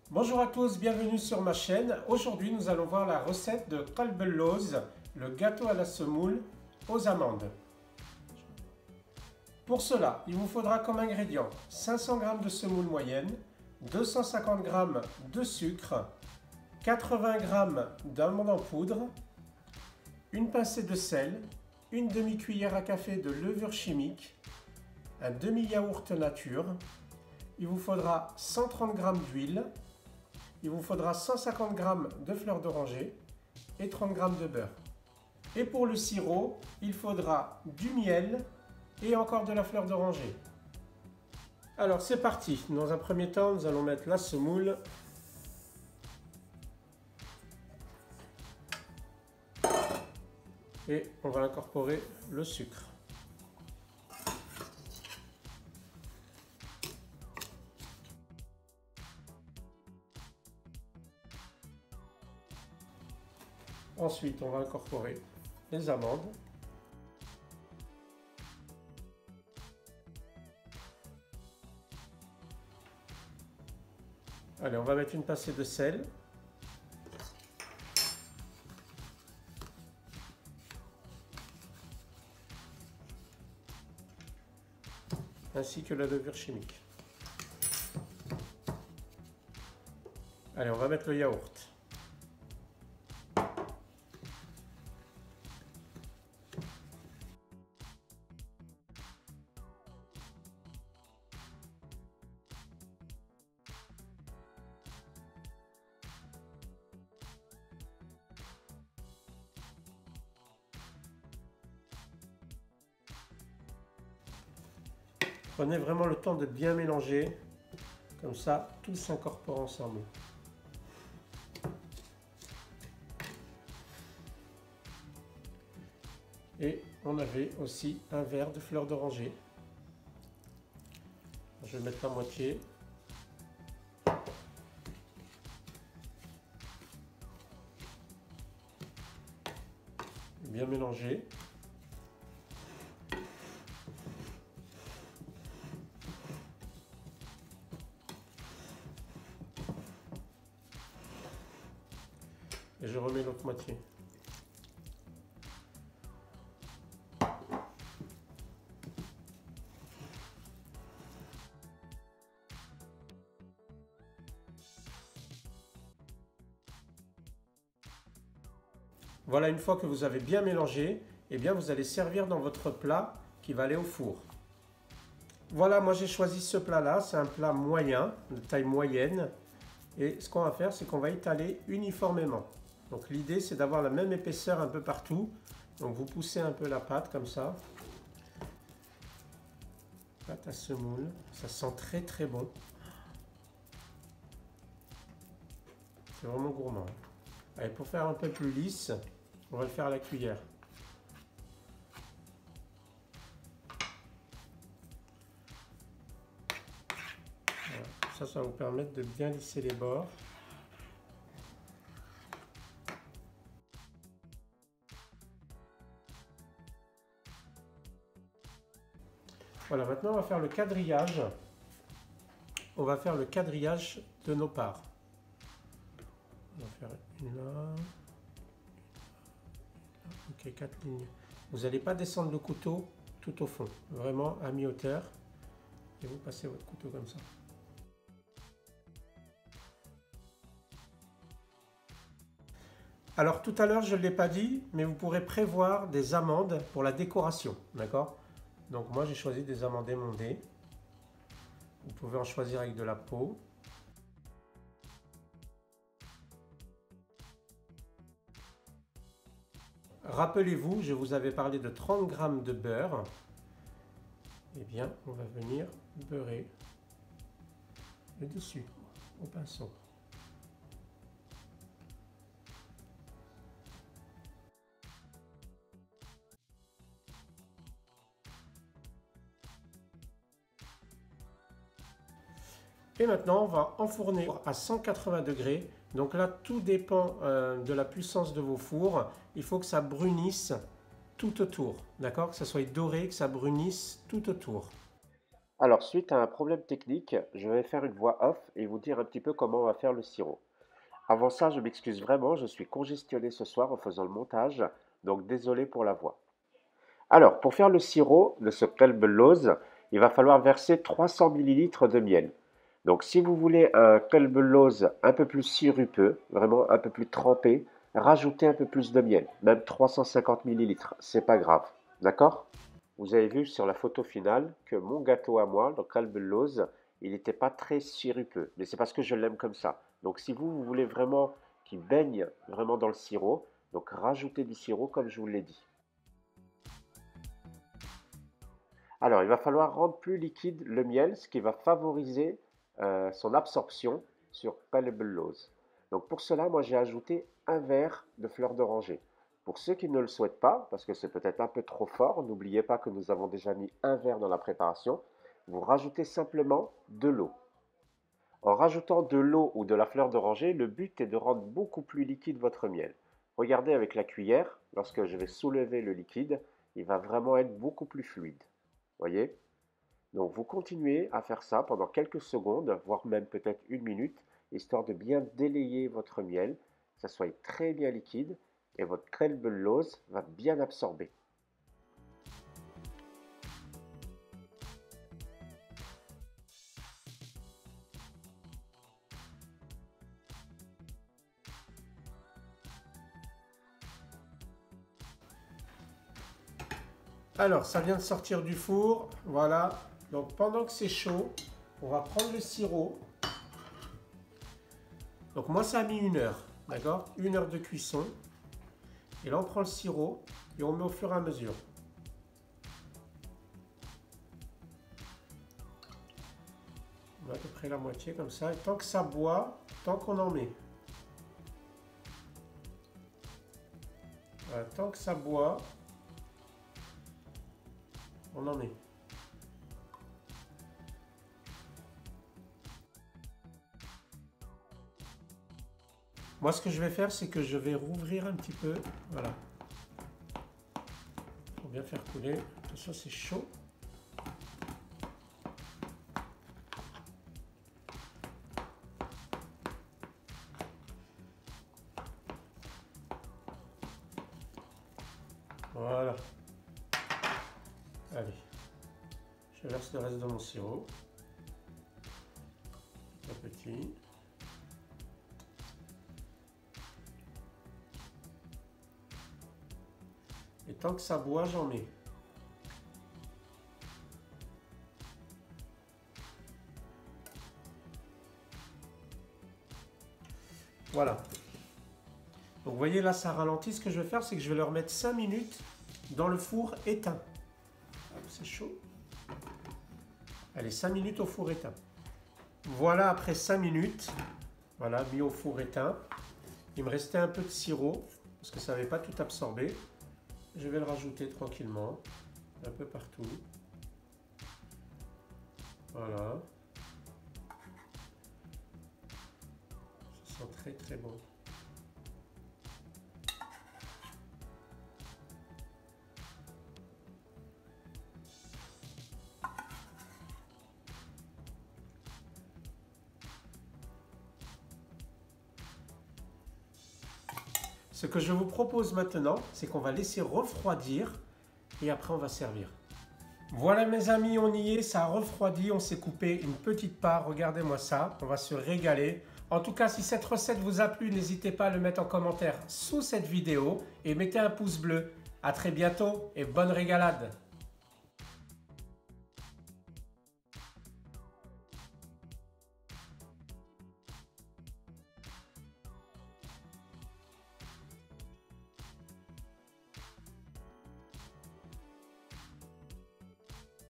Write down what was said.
Bonjour à tous, bienvenue sur ma chaîne. Aujourd'hui, nous allons voir la recette de Kalbelloos, le gâteau à la semoule aux amandes. Pour cela, il vous faudra comme ingrédients 500 g de semoule moyenne, 250 g de sucre, 80 g d'amandes en poudre, une pincée de sel, une demi-cuillère à café de levure chimique, un demi-yaourt nature. Il vous faudra 130 g d'huile. Il vous faudra 150 g de fleurs d'oranger et 30 g de beurre. Et pour le sirop, il faudra du miel et encore de la fleur d'oranger. Alors c'est parti. Dans un premier temps, nous allons mettre la semoule. Et on va incorporer le sucre. Ensuite, on va incorporer les amandes. Allez, on va mettre une pincée de sel. Ainsi que la levure chimique. Allez, on va mettre le yaourt. Prenez vraiment le temps de bien mélanger, comme ça tout s'incorpore ensemble. Et on avait aussi un verre de fleurs d'oranger. Je vais mettre la moitié. Bien mélanger. Et je remets l'autre moitié. Voilà, une fois que vous avez bien mélangé, eh bien vous allez servir dans votre plat qui va aller au four. Voilà, moi j'ai choisi ce plat-là, c'est un plat moyen, de taille moyenne. Et ce qu'on va faire, c'est qu'on va étaler uniformément. Donc l'idée, c'est d'avoir la même épaisseur un peu partout. Donc vous poussez un peu la pâte comme ça. Pâte à semoule, ça sent très très bon. C'est vraiment gourmand. Allez, pour faire un peu plus lisse, on va le faire à la cuillère. Voilà. Ça va vous permettre de bien lisser les bords. Voilà, maintenant on va faire le quadrillage. On va faire le quadrillage de nos parts. On va faire une là. Ok, 4 lignes. Vous n'allez pas descendre le couteau tout au fond. Vraiment à mi-hauteur. Et vous passez votre couteau comme ça. Alors tout à l'heure, je ne l'ai pas dit, mais vous pourrez prévoir des amandes pour la décoration. D'accord ? Donc moi j'ai choisi des amandes émondées. Vous pouvez en choisir avec de la peau. Rappelez-vous, je vous avais parlé de 30 g de beurre. Eh bien, on va venir beurrer le dessus au pinceau. Et maintenant, on va enfourner à 180 degrés. Donc là, tout dépend de la puissance de vos fours. Il faut que ça brunisse tout autour. D'accord? Que ça soit doré, que ça brunisse tout autour. Alors, suite à un problème technique, je vais faire une voix off et vous dire un petit peu comment on va faire le sirop. Avant ça, je m'excuse vraiment, je suis congestionné ce soir en faisant le montage, donc désolé pour la voix. Alors, pour faire le sirop de ce Kelbelose, il va falloir verser 300 millilitres de miel. Donc, si vous voulez un Kelbelose un peu plus sirupeux, vraiment un peu plus trempé, rajoutez un peu plus de miel, même 350 millilitres, c'est pas grave. D'accord? Vous avez vu sur la photo finale que mon gâteau à moi, le Kelbelose, il n'était pas très sirupeux, mais c'est parce que je l'aime comme ça. Donc, si vous voulez vraiment qu'il baigne vraiment dans le sirop, donc rajoutez du sirop comme je vous l'ai dit. Alors, il va falloir rendre plus liquide le miel, ce qui va favoriser son absorption sur Pelebellose. Donc, pour cela, moi, j'ai ajouté un verre de fleur d'oranger. Pour ceux qui ne le souhaitent pas, parce que c'est peut-être un peu trop fort, n'oubliez pas que nous avons déjà mis un verre dans la préparation, vous rajoutez simplement de l'eau. En rajoutant de l'eau ou de la fleur d'oranger, le but est de rendre beaucoup plus liquide votre miel. Regardez avec la cuillère, lorsque je vais soulever le liquide, il va vraiment être beaucoup plus fluide. Voyez? Donc vous continuez à faire ça pendant quelques secondes, voire même peut-être une minute, histoire de bien délayer votre miel, que ça soit très bien liquide et votre crème bellows va bien absorber. Alors, ça vient de sortir du four, voilà. Donc pendant que c'est chaud, on va prendre le sirop. Donc moi, ça a mis 1 heure, d'accord? 1 heure de cuisson. Et là, on prend le sirop et on met au fur et à mesure. On met à peu près la moitié comme ça. Et tant que ça boit, tant qu'on en met. Voilà, tant que ça boit, on en met. Moi, ce que je vais faire, c'est que je vais rouvrir un petit peu. Voilà. Il faut bien faire couler. Attention, c'est chaud. Voilà. Allez. Je verse le reste de mon sirop. Petit à petit. Et tant que ça boit, j'en mets. Voilà. Donc vous voyez là, ça ralentit. Ce que je vais faire, c'est que je vais le remettre 5 minutes dans le four éteint. C'est chaud. Allez, 5 minutes au four éteint. Voilà, après 5 minutes, voilà, mis au four éteint. Il me restait un peu de sirop, parce que ça n'avait pas tout absorbé. Je vais le rajouter tranquillement, un peu partout. Voilà. Ça sent très très bon. Ce que je vous propose maintenant, c'est qu'on va laisser refroidir et après on va servir. Voilà mes amis, on y est, ça a refroidi, on s'est coupé une petite part, regardez-moi ça, on va se régaler. En tout cas, si cette recette vous a plu, n'hésitez pas à le mettre en commentaire sous cette vidéo et mettez un pouce bleu. À très bientôt et bonne régalade!